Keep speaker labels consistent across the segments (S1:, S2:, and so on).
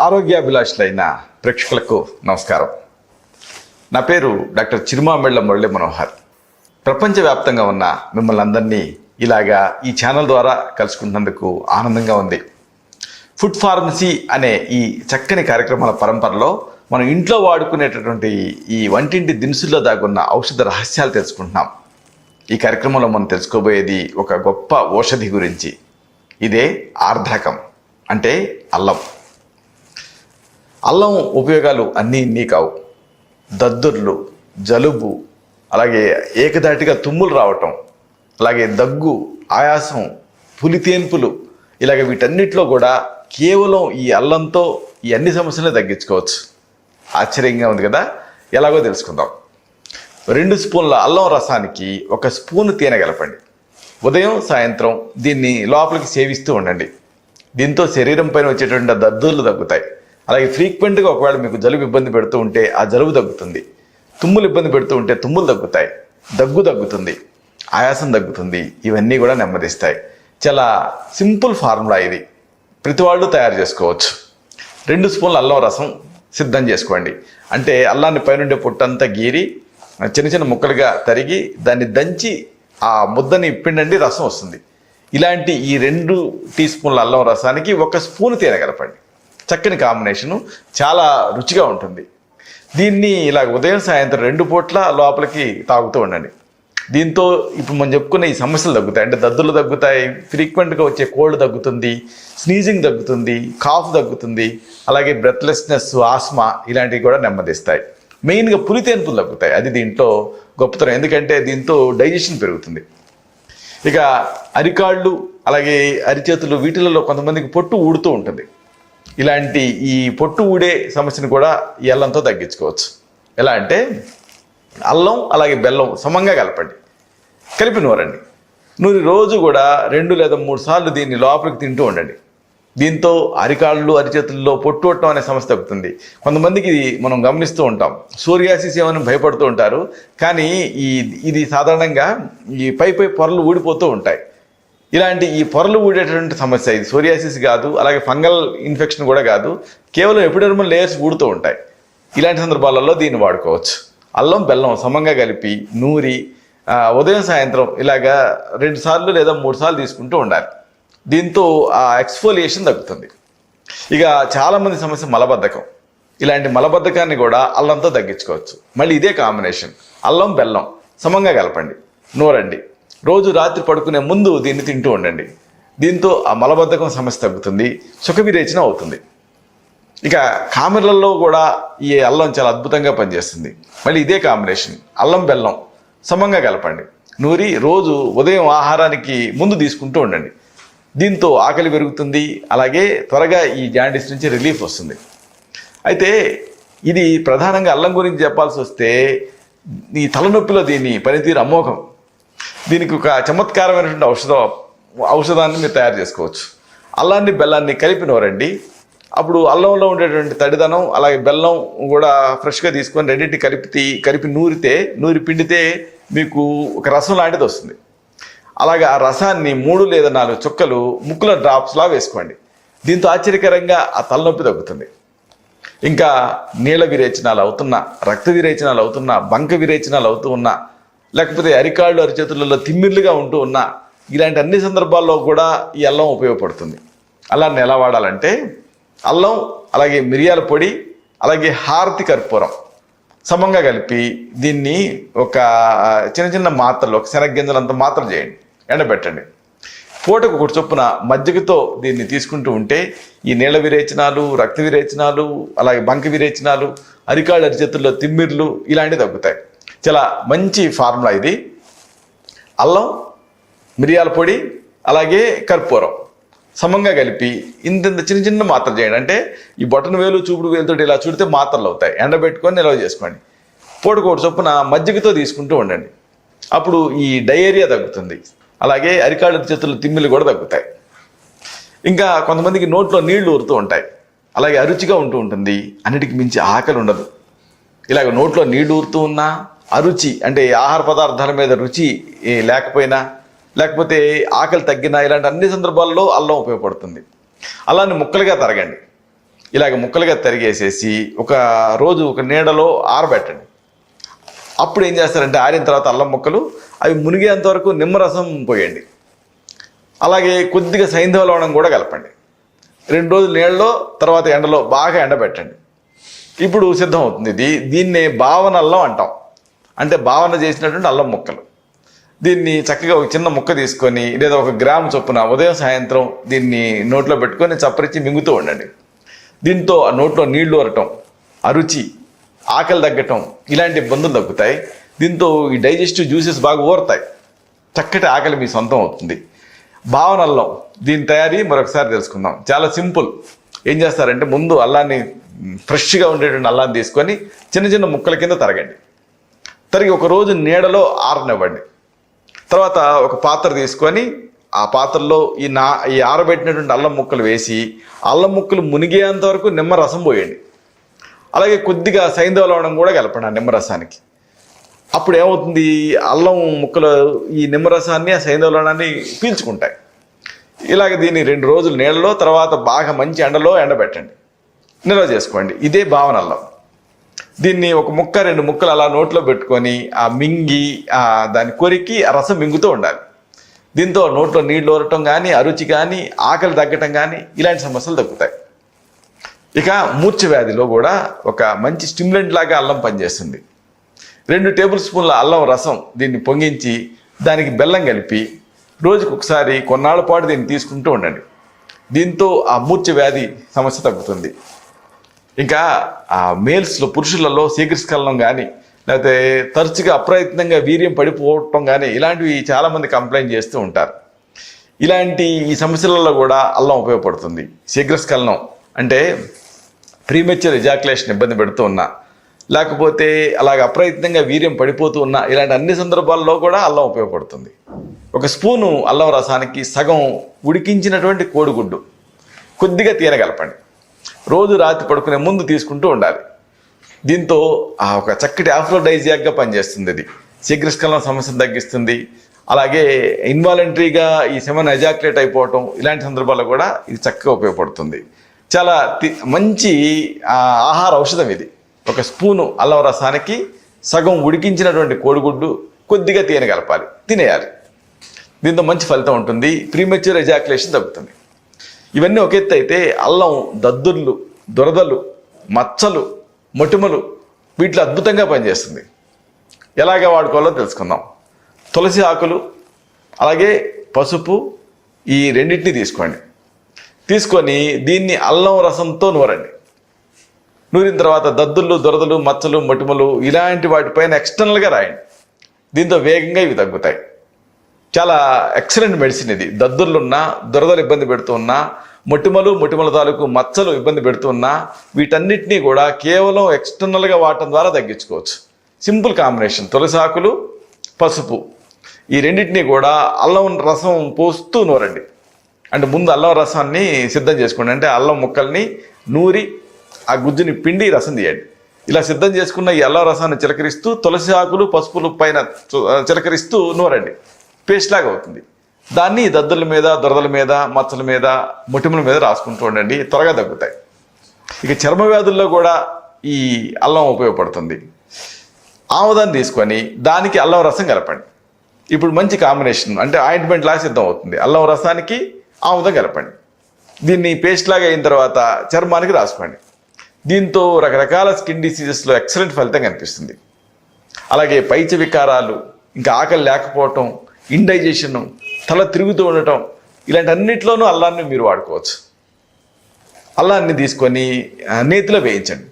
S1: ఆరోగ్యాభిలాషులైన ప్రేక్షకులకు నమస్కారం. నా పేరు డాక్టర్ చిరుమామిళ్ళ మురళీ మనోహర్. ప్రపంచవ్యాప్తంగా ఉన్న మిమ్మల్ని అందరినీ ఇలాగా ఈ ఛానల్ ద్వారా కలుసుకుంటున్నందుకు ఆనందంగా ఉంది. ఫుడ్ ఫార్మసీ అనే ఈ చక్కని కార్యక్రమాల పరంపరలో మనం ఇంట్లో వాడుకునేటటువంటి ఈ వంటింటి దినుసుల్లో దాగున్న ఔషధ రహస్యాలు తెలుసుకుంటున్నాం. ఈ కార్యక్రమంలో మనం తెలుసుకోబోయేది ఒక గొప్ప ఔషధి గురించి. ఇదే ఆర్ద్రకం, అంటే అల్లం. అల్లం ఉపయోగాలు అన్నీ కావు. దద్దుర్లు, జలుబు, అలాగే ఏకధాటిగా తుమ్ములు రావటం, అలాగే దగ్గు, ఆయాసం, పులితేన్పులు, ఇలాగ వీటన్నిటిలో కూడా కేవలం ఈ అల్లంతో ఈ అన్ని సమస్యలను తగ్గించుకోవచ్చు. ఆశ్చర్యంగా ఉంది కదా? ఎలాగో తెలుసుకుందాం. 2 స్పూన్ల అల్లం రసానికి 1 స్పూను తేనె కలపండి. ఉదయం సాయంత్రం దీన్ని లోపలికి సేవిస్తూ ఉండండి. దీంతో శరీరం పైన వచ్చేటువంటి దద్దుర్లు తగ్గుతాయి. అలాగే ఫ్రీక్వెంట్గా ఒకవేళ మీకు జలుబు ఇబ్బంది పెడుతూ ఉంటే ఆ జలుబు తగ్గుతుంది. తుమ్ములు ఇబ్బంది పెడుతూ ఉంటే తుమ్ములు తగ్గుతాయి. దగ్గు తగ్గుతుంది. ఆయాసం తగ్గుతుంది. ఇవన్నీ కూడా నెమ్మదిస్తాయి. చాలా సింపుల్ ఫార్ములా ఇది. ప్రతి వాళ్ళు తయారు చేసుకోవచ్చు. 2 స్పూన్ల అల్లం రసం సిద్ధం చేసుకోండి. అంటే అల్లాన్ని పైనుండే పొట్టంతా గీరి చిన్న చిన్న ముక్కలుగా తరిగి దాన్ని దంచి ఆ ముద్దని పిండండి, రసం వస్తుంది. ఇలాంటి ఈ 2 టీ స్పూన్ల అల్లం రసానికి 1 స్పూను తేనె కలపండి. చక్కని కాంబినేషను, చాలా రుచిగా ఉంటుంది. దీన్ని ఇలా ఉదయం సాయంత్రం 2 పూట్ల లోపలికి తాగుతూ ఉండండి. దీంతో ఇప్పుడు మనం చెప్పుకున్న ఈ సమస్యలు తగ్గుతాయి. అంటే దద్దులు తగ్గుతాయి, ఫ్రీక్వెంట్గా వచ్చే కోల్డ్ తగ్గుతుంది, స్నీజింగ్ తగ్గుతుంది, కాఫ్ తగ్గుతుంది, అలాగే బ్రెత్లెస్నెస్, ఆస్మా ఇలాంటివి కూడా నెమ్మదిస్తాయి. మెయిన్గా పులితేన్పులు తగ్గుతాయి. అది దీంట్లో గొప్పతనం. ఎందుకంటే దీంతో డైజెషన్ పెరుగుతుంది. ఇక అరికాళ్ళు, అలాగే అరిచేతులు, వీటిలలో కొంతమందికి పొట్టు ఊడుతూ ఉంటుంది. ఇలాంటి ఈ పొట్టు ఊడే సమస్యను కూడా ఈ అల్లంతో తగ్గించుకోవచ్చు. ఎలా అంటే అల్లం అలాగే బెల్లం సమంగా కలపండి. కలిపి నూరండి. నూరి రోజు కూడా 2 లేదా 3 సార్లు దీన్ని లోపలికి తింటూ ఉండండి. దీంతో అరికాళ్ళు, అరిచేతుల్లో పొట్టు కొట్టడం అనే సమస్య తగ్గుతుంది. కొంతమందికి మనం గమనిస్తూ ఉంటాం, సోరియాసిస్ ఏమని భయపడుతూ ఉంటారు. కానీ ఇది సాధారణంగా ఈ పై పొరలు ఊడిపోతూ ఉంటాయి. ఇలాంటి ఈ పొరలు ఊడేటువంటి సమస్య ఇది. సోరియాసిస్ కాదు, అలాగే ఫంగల్ ఇన్ఫెక్షన్ కూడా కాదు. కేవలం ఎపిడెర్మల్ లేయర్స్ ఊడుతూ ఉంటాయి. ఇలాంటి సందర్భాలలో దీన్ని వాడుకోవచ్చు. అల్లం బెల్లం సమంగా కలిపి నూరి ఉదయం సాయంత్రం ఇలాగా 2 సార్లు లేదా 3 సార్లు తీసుకుంటూ ఉండాలి. దీంతో ఆ ఎక్స్ఫోలియేషన్ తగ్గుతుంది. ఇక చాలామంది సమస్య మలబద్ధకం. ఇలాంటి మలబద్ధకాన్ని కూడా అల్లంతో తగ్గించుకోవచ్చు. మళ్ళీ ఇదే కాంబినేషన్, అల్లం బెల్లం సమంగా కలపండి, నూరండి. రోజు రాత్రి పడుకునే ముందు దీన్ని తింటూ ఉండండి. దీంతో ఆ మలబద్ధకం సమస్య తగ్గుతుంది, సుఖ విరేచన అవుతుంది. ఇక కామెర్లలో కూడా ఈ అల్లం చాలా అద్భుతంగా పనిచేస్తుంది. మళ్ళీ ఇదే కాంబినేషన్, అల్లం బెల్లం సమంగా కలపండి, నూరి రోజు ఉదయం ఆహారానికి ముందు తీసుకుంటూ ఉండండి. దీంతో ఆకలి పెరుగుతుంది, అలాగే త్వరగా ఈ జాండీస్ నుంచి రిలీఫ్ వస్తుంది. అయితే ఇది ప్రధానంగా అల్లం గురించి చెప్పాల్సి వస్తే ఈ తలనొప్పిలో దీని పనితీరు అమోఘం. దీనికి ఒక చమత్కారమైనటువంటి ఔషధాన్ని మీరు తయారు చేసుకోవచ్చు. అల్లాన్ని బెల్లాన్ని కలిపి నూరండి. అప్పుడు అల్లంలో ఉండేటువంటి తడిదనం, అలాగే బెల్లం కూడా ఫ్రెష్గా తీసుకొని రెండింటి కలిపి నూరి పిండితే మీకు ఒక రసం లాంటిది వస్తుంది. అలాగే ఆ రసాన్ని 3 లేదా 4 చుక్కలు ముక్కుల డ్రాప్స్లా వేసుకోండి. దీంతో ఆశ్చర్యకరంగా ఆ తలనొప్పి తగ్గుతుంది. ఇంకా నీళ్ళ విరేచనాలు అవుతున్నా, రక్త విరేచనాలు అవుతున్నా, బంక విరేచనాలు అవుతూ ఉన్నా, లేకపోతే అరికాళ్ళు, అరిచేతులలో తిమ్మిర్లుగా ఉంటూ ఉన్నా, ఇలాంటి అన్ని సందర్భాల్లో కూడా ఈ అల్లం ఉపయోగపడుతుంది. అల్లాన్ని ఎలా వాడాలంటే అల్లం, అలాగే మిరియాల పొడి, అలాగే హారతి కర్పూరం సమంగా కలిపి దీన్ని ఒక చిన్న చిన్న మాత్రలు, ఒక శనగ్గింజలంత మాత్రలు చేయండి, ఎండబెట్టండి. పూటకు 1 చొప్పున మజ్జిగతో దీన్ని తీసుకుంటూ ఉంటే ఈ నీళ్ళ విరేచనాలు, రక్త విరేచనాలు, అలాగే బంక విరేచనాలు, అరికాళ్ళు, అరిచేతుల్లో తిమ్మిర్లు ఇలాంటివి తగ్గుతాయి. చాలా మంచి ఫార్ములా ఇది. అల్లం, మిరియాల పొడి, అలాగే కర్పూరం సమంగా కలిపి ఇంత చిన్న చిన్న మాత్రలు చేయండి. అంటే ఈ బొటన వేలు, చూపుడు వేలుతో ఇలా చుడితే మాత్రలు అవుతాయి. ఎండబెట్టుకొని నిల్వ చేసుకోండి. పూటకు 1 చొప్పున మజ్జిగతో తీసుకుంటూ ఉండండి. అప్పుడు ఈ డయేరియా తగ్గుతుంది, అలాగే అరికాళ్ళ చేతుల్లో తిమ్మిలు కూడా తగ్గుతాయి. ఇంకా కొంతమందికి నోట్లో నీళ్లు ఊరుతూ ఉంటాయి, అలాగే అరుచిగా ఉంటూ ఉంటుంది, అన్నిటికి మించి ఆకలి ఉండదు. ఇలాగ నోట్లో నీళ్లు ఊరుతూ ఉన్నా, అరుచి అంటే ఆహార పదార్థాల మీద రుచి లేకపోయినా, లేకపోతే ఆకలి తగ్గినా, ఇలాంటి అన్ని సందర్భాల్లో అల్లం ఉపయోగపడుతుంది. అల్లాన్ని ముక్కలుగా తరగండి. ఇలాగ ముక్కలుగా తరిగేసేసి ఒక రోజు ఒక నీడలో ఆరబెట్టండి. అప్పుడు ఏం చేస్తారంటే ఆరిన తర్వాత అల్లం ముక్కలు అవి మునిగేంత వరకు నిమ్మరసం పోయండి. అలాగే కొద్దిగా సైంధవ లవణం కూడా కలపండి. 2 రోజులు నీళ్ళలో తర్వాత ఎండలో బాగా ఎండబెట్టండి. ఇప్పుడు సిద్ధం అవుతుంది. దీన్నే భావన అల్లం అంటాం. అంటే భావన చేసినటువంటి అల్లం ముక్కలు. దీన్ని చక్కగా ఒక చిన్న ముక్క తీసుకొని లేదా 1 గ్రాము చొప్పున ఉదయం సాయంత్రం దీన్ని నోట్లో పెట్టుకొని చప్పరించి మింగుతూ ఉండండి. దీంతో ఆ నోట్లో నీళ్లు ఊరటం, అరుచి, ఆకలి తగ్గటం ఇలాంటి ఇబ్బందులు తగ్గుతాయి. దీంతో ఈ డైజెస్టివ్ జ్యూసెస్ బాగా ఊరుతాయి. చక్కటి ఆకలి మీ సొంతం అవుతుంది. భావన అల్లం దీని తయారీ మరొకసారి తెలుసుకుందాం. చాలా సింపుల్. ఏం చేస్తారంటే ముందు అల్లాన్ని ఫ్రెష్గా ఉండేటువంటి అల్లాన్ని తీసుకొని చిన్న చిన్న ముక్కల కింద తరగండి. తరిగి ఒక రోజు నీడలో ఆరనివ్వండి. తర్వాత ఒక పాత్ర తీసుకొని ఆ పాత్రలో ఈ ఆరబెట్టినటువంటి అల్లం ముక్కలు వేసి అల్లం ముక్కలు మునిగేంత వరకు నిమ్మరసం పోయండి. అలాగే కొద్దిగా సైంధవ లవణం కూడా కలపండి ఆ నిమ్మరసానికి. అప్పుడు ఏమవుతుంది, అల్లం ముక్కలు ఈ నిమ్మరసాన్ని ఆ సైంధవ లవణాన్ని పీల్చుకుంటాయి. ఇలాగ దీన్ని 2 రోజులు నీళ్ళలో తర్వాత బాగా మంచి ఎండలో ఎండబెట్టండి. నిల్వ చేసుకోండి. ఇదే భావన అల్లం. దీన్ని 1 ముక్క 2 ముక్కలు అలా నోట్లో పెట్టుకొని ఆ మింగి దాన్ని కొరికి ఆ రసం మింగుతూ ఉండాలి. దీంతో నోట్లో నీళ్లు ఊరటం కానీ, అరుచి కానీ, ఆకలి తగ్గటం కానీ ఇలాంటి సమస్యలు తగ్గుతాయి. ఇక మూర్ఛ వ్యాధిలో కూడా ఒక మంచి స్టిమ్యులెంట్ లాగా అల్లం పనిచేస్తుంది. 2 టేబుల్ స్పూన్ల అల్లం రసం దీన్ని పొంగించి దానికి బెల్లం కలిపి రోజుకు ఒకసారి కొన్నాళ్ళ పాటు దీన్ని తీసుకుంటూ ఉండండి. దీంతో ఆ మూర్ఛ వ్యాధి సమస్య తగ్గుతుంది. ఇంకా మేల్స్లో పురుషులలో శీఘ్రస్ఖలనం కానీ లేకపోతే తరచుగా అప్రయత్నంగా వీర్యం పడిపోవటం కానీ ఇలాంటివి చాలామంది కంప్లైంట్ చేస్తూ ఉంటారు. ఇలాంటి ఈ సమస్యలలో కూడా అల్లం ఉపయోగపడుతుంది. శీఘ్రస్ఖలనం అంటే ప్రీమెచ్యూర్ ఎజాక్యులేషన్ ఇబ్బంది పెడుతూ ఉన్నా, లేకపోతే అలాగ అప్రయత్నంగా వీర్యం పడిపోతూ ఉన్నా ఇలాంటి అన్ని సందర్భాల్లో కూడా అల్లం ఉపయోగపడుతుంది. 1 స్పూను అల్లం రసానికి సగం ఉడికించినటువంటి కోడిగుడ్డు, కొద్దిగా తేనె కలపండి. రోజు రాత్రి పడుకునే ముందు తీసుకుంటూ ఉండాలి. దీంతో ఒక చక్కటి ఆఫ్రోడైజియాక్గా పనిచేస్తుంది. ఇది శీఘ్రస్ఖలనం సమస్యను తగ్గిస్తుంది. అలాగే ఇన్వాలంటరీగా ఈ సెమెన్ ఎజాక్యులేట్ అయిపోవటం ఇలాంటి సందర్భాల్లో కూడా ఇది చక్కగా ఉపయోగపడుతుంది. చాలా మంచి ఆహార ఔషధం ఇది. 1 స్పూను అల్లం రసానికి సగం ఉడికించినటువంటి కోడిగుడ్డు, కొద్దిగా తేనె కలపాలి, తినేయాలి. దీంతో మంచి ఫలితం ఉంటుంది. ప్రీమెచ్యూర్ ఎజాక్యులేషన్ తగ్గుతుంది. ఇవన్నీ ఒక ఎత్తు అయితే అల్లం దద్దుర్లు, దురదలు, మచ్చలు, మొటిమలు వీటిలో అద్భుతంగా పనిచేస్తుంది. ఎలాగ వాడుకోవాలో తెలుసుకుందాం. తులసి ఆకులు అలాగే పసుపు ఈ రెండింటిని తీసుకోండి. తీసుకొని దీన్ని అల్లం రసంతో నూరండి. నూరిన తర్వాత దద్దుర్లు, దురదలు, మచ్చలు, మొటిమలు ఇలాంటి వాటిపైన ఎక్స్టర్నల్గా రాయండి. దీంతో వేగంగా ఇవి తగ్గుతాయి. చాలా ఎక్సలెంట్ మెడిసిన్ ఇది. దద్దుర్లున్నా, దురదలు ఇబ్బంది పెడుతున్నా, మొటిమల తాలూకు మచ్చలు ఇబ్బంది పెడుతున్నా వీటన్నిటినీ కూడా కేవలం ఎక్స్టర్నల్గా వాడటం ద్వారా తగ్గించుకోవచ్చు. Simple combination. తులసి ఆకులు, పసుపు ఈ రెండింటినీ కూడా అల్లం రసం పోస్తూ నూరండి. అంటే ముందు అల్లం రసాన్ని సిద్ధం చేసుకోండి. అంటే అల్లం ముక్కల్ని నూరి ఆ గుజ్జుని పిండి రసం తీయండి. ఇలా సిద్ధం చేసుకున్న ఈ అల్లం రసాన్ని చిలకరిస్తూ తులసి ఆకులు, పసుపులు పైన చిలకరిస్తూ నూరండి. పేస్ట్ లాగా అవుతుంది. దాన్ని దద్దుల మీద, దురదల మీద, మచ్చల మీద, మొటిమల మీద రాసుకుంటూ ఉండండి. త్వరగా తగ్గుతాయి. ఇక చర్మ వ్యాధుల్లో కూడా ఈ అల్లం ఉపయోగపడుతుంది. ఆముదాన్ని తీసుకొని దానికి అల్లం రసం కలపండి. ఇప్పుడు మంచి కాంబినేషన్. అంటే ఆయింట్మెంట్ లాగా సిద్ధం అవుతుంది. అల్లం రసానికి ఆముదం కలపండి. దీన్ని పేస్ట్ లాగా అయిన తర్వాత చర్మానికి రాసుకోండి. దీంతో రకరకాల స్కిన్ డిసీజెస్లో ఎక్సలెంట్ ఫలితం కనిపిస్తుంది. అలాగే పైచ వికారాలు, ఇంకా ఆకలి లేకపోవటం, ఇండైజెషన్, తల తిరుగుతూ ఉండటం ఇలాంటి అన్నిట్లోనూ అల్లాన్ని మీరు వాడుకోవచ్చు. అల్లాన్ని తీసుకొని నేతిలో వేయించండి.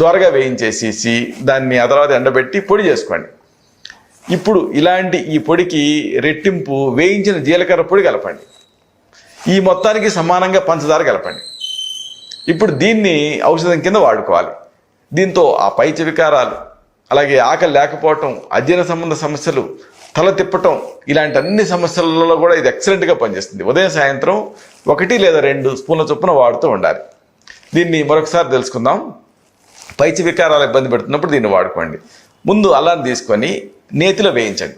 S1: దోరగా వేయించేసేసి దాన్ని ఆ తర్వాత ఎండబెట్టి పొడి చేసుకోండి. ఇప్పుడు ఈ పొడికి రెట్టింపు వేయించిన జీలకర్ర పొడి కలపండి. ఈ మొత్తానికి సమానంగా పంచదార కలపండి. ఇప్పుడు దీన్ని ఔషధం కింద వాడుకోవాలి. దీంతో ఆ పైచ వికారాలు, అలాగే ఆకలి లేకపోవటం, అజీర్ణ సంబంధ సమస్యలు, తల తిప్పటం ఇలాంటి అన్ని సమస్యలలో కూడా ఇది ఎక్సలెంట్గా పనిచేస్తుంది. ఉదయం సాయంత్రం 1 లేదా 2 స్పూన్ల చొప్పున వాడుతూ ఉండాలి. దీన్ని మరొకసారి తెలుసుకుందాం. పైచ వికారాలు ఇబ్బంది పెడుతున్నప్పుడు దీన్ని వాడుకోండి. ముందు అల్లాన్ని తీసుకొని నేతిలో వేయించండి.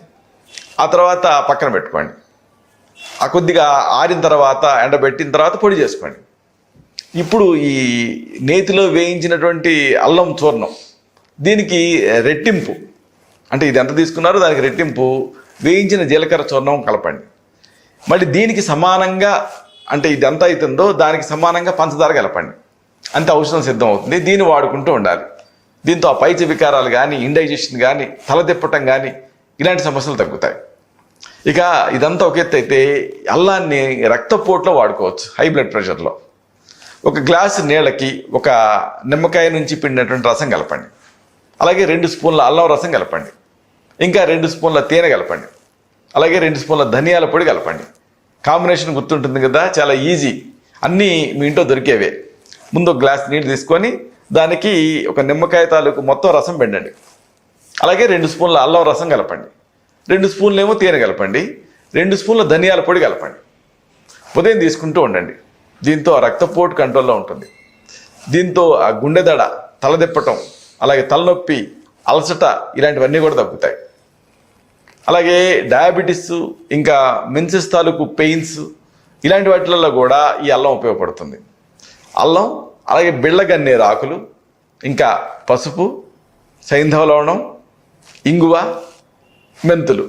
S1: ఆ తర్వాత పక్కన పెట్టుకోండి. ఆ కొద్దిగా ఆరిన తర్వాత ఎండబెట్టిన తర్వాత పొడి చేసుకోండి. ఇప్పుడు ఈ నేతిలో వేయించినటువంటి అల్లం చూర్ణం, దీనికి రెట్టింపు, అంటే ఇది ఎంత తీసుకున్నారో దానికి రెట్టింపు వేయించిన జీలకర్ర చూర్ణం కలపండి. మళ్ళీ దీనికి సమానంగా, అంటే ఇది ఎంత అవుతుందో దానికి సమానంగా పంచదార కలపండి. అంతే ఔషధం సిద్ధం అవుతుంది. దీన్ని వాడుకుంటూ ఉండాలి. దీంతో ఆ పైచ వికారాలు కానీ, ఇండైజెషన్ కానీ, తలదిప్పటం కానీ ఇలాంటి సమస్యలు తగ్గుతాయి. ఇక ఇదంతా ఒక ఎత్తు అయితే, అల్లాన్ని రక్తపోటులో వాడుకోవచ్చు. హై బ్లడ్ ప్రెషర్లో ఒక గ్లాసు నీళ్ళకి ఒక నిమ్మకాయ నుంచి పిండినటువంటి రసం కలపండి. అలాగే 2 స్పూన్ల అల్లం రసం కలపండి. ఇంకా 2 స్పూన్ల తేనె కలపండి. అలాగే 2 స్పూన్ల ధనియాల పొడి కలపండి. కాంబినేషన్ గుర్తుంటుంది కదా, చాలా ఈజీ. అన్నీ మీ ఇంట్లో దొరికేవే. ముందు ఒక గ్లాస్ నీళ్ళు తీసుకొని దానికి ఒక నిమ్మకాయ తాలూకు మొత్తం రసం పిండండి. అలాగే 2 స్పూన్ల అల్లం రసం కలపండి. 2 స్పూన్లు ఏమో తేనె కలపండి. 2 స్పూన్ల ధనియాల పొడి కలపండి. ఉదయం తీసుకుంటూ ఉండండి. దీంతో రక్తపోటు కంట్రోల్లో ఉంటుంది. దీంతో ఆ గుండె దడ, తలదిప్పటం, అలాగే తలనొప్పి, అలసట ఇలాంటివన్నీ కూడా తగ్గుతాయి. అలాగే డయాబెటీస్, ఇంకా మెన్సెస్ తాలూకు పెయిన్స్ ఇలాంటి వాటిలలో కూడా ఈ అల్లం ఉపయోగపడుతుంది. అల్లం, అలాగే బిళ్ళగన్నేరు ఆకులు, ఇంకా పసుపు, సైంధవ లవణం, ఇంగువ, మెంతులు.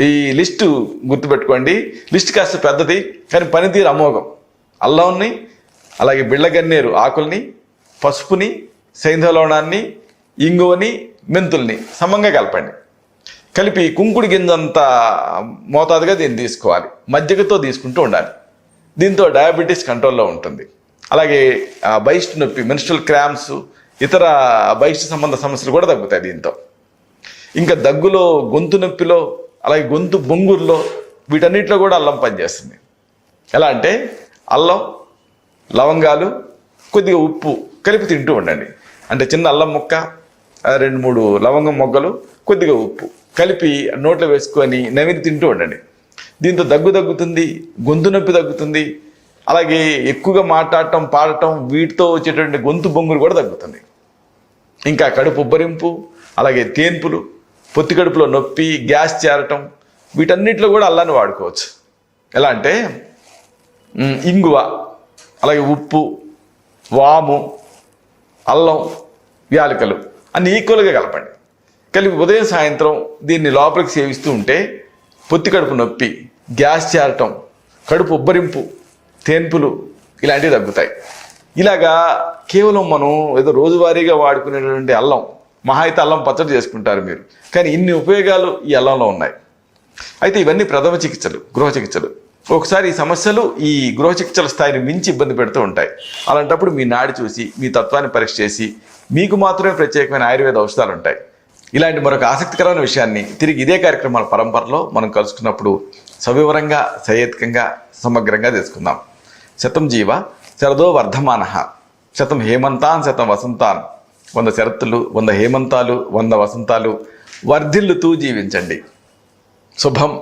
S1: ఈ లిస్టు గుర్తుపెట్టుకోండి. లిస్ట్ కాస్త పెద్దది కానీ పనితీరు అమోఘం. అల్లంని, అలాగే బిళ్ళగన్నేరు ఆకుల్ని, పసుపుని, సైంధవ లవణాన్ని, ఇంగువని, మెంతుల్ని సమంగా కలపండి. కలిపి కుంకుడు గింజంత మోతాదుగా దీన్ని తీసుకోవాలి. మజ్జిగతో తీసుకుంటూ ఉండాలి. దీంతో డయాబెటీస్ కంట్రోల్లో ఉంటుంది. అలాగే బహిష్టు నొప్పి, మెన్స్ట్రువల్ క్రాంప్స్, ఇతర బహిష్టు సంబంధ సమస్యలు కూడా తగ్గుతాయి దీంతో. ఇంకా దగ్గులో, గొంతు నొప్పిలో, అలాగే గొంతు బొంగుర్లో వీటన్నిటిలో కూడా అల్లం పనిచేస్తుంది. ఎలా అంటే అల్లం, లవంగాలు, కొద్దిగా ఉప్పు కలిపి తింటూ ఉండండి. అంటే చిన్న అల్లం ముక్క, 2-3 లవంగం మొగ్గలు, కొద్దిగా ఉప్పు కలిపి నోట్లో వేసుకొని నమిలి తింటూ ఉండండి. దీంతో దగ్గు తగ్గుతుంది, గొంతు నొప్పి తగ్గుతుంది. అలాగే ఎక్కువగా మాట్లాడటం, పాడటం వీటితో వచ్చేటువంటి గొంతు బొంగులు కూడా తగ్గుతుంది. ఇంకా కడుపు ఉబ్బరింపు, అలాగే తేన్పులు, పొత్తి కడుపులో నొప్పి, గ్యాస్ చేరటం వీటన్నిటిలో కూడా అల్లాన్ని వాడుకోవచ్చు. ఎలా అంటే ఇంగువ, అలాగే ఉప్పు, వాము, అల్లం, యాలకులు అన్ని ఈక్వల్గా కలపండి. కలిపి ఉదయం సాయంత్రం దీన్ని లోపలికి సేవిస్తూ ఉంటే పొత్తి కడుపు నొప్పి, గ్యాస్ చేరటం, కడుపు ఉబ్బరింపు, తేన్పులు ఇలాంటివి తగ్గుతాయి. ఇలాగా కేవలం మనం ఏదో రోజువారీగా వాడుకునేటువంటి అల్లం, మహా అయితే అల్లం పచ్చడి చేసుకుంటారు మీరు, కానీ ఇన్ని ఉపయోగాలు ఈ అల్లంలో ఉన్నాయి. అయితే ఇవన్నీ ప్రథమ చికిత్సలు, గృహ చికిత్సలు. ఒకసారి ఈ సమస్యలు ఈ గృహ చికిత్సల స్థాయిని మించి ఇబ్బంది పెడుతూ ఉంటాయి. అలాంటప్పుడు మీ నాడి చూసి, మీ తత్వాన్ని పరీక్ష చేసి మీకు మాత్రమే ప్రత్యేకమైన ఆయుర్వేద ఔషధాలు ఉంటాయి. ఇలాంటి మరొక ఆసక్తికరమైన విషయాన్ని తిరిగి ఇదే కార్యక్రమాల పరంపరలో మనం కలుసుకున్నప్పుడు సవివరంగా, సహేతుకంగా, సమగ్రంగా తెలుసుకుందాం. శతం జీవ శరదో వర్ధమానః, శతం హేమంతాన్ శతం వసంతాన్. 100 శరత్తులు, 100 హేమంతాలు, 100 వసంతాలు వర్ధిల్లుతూ జీవించండి. శుభం.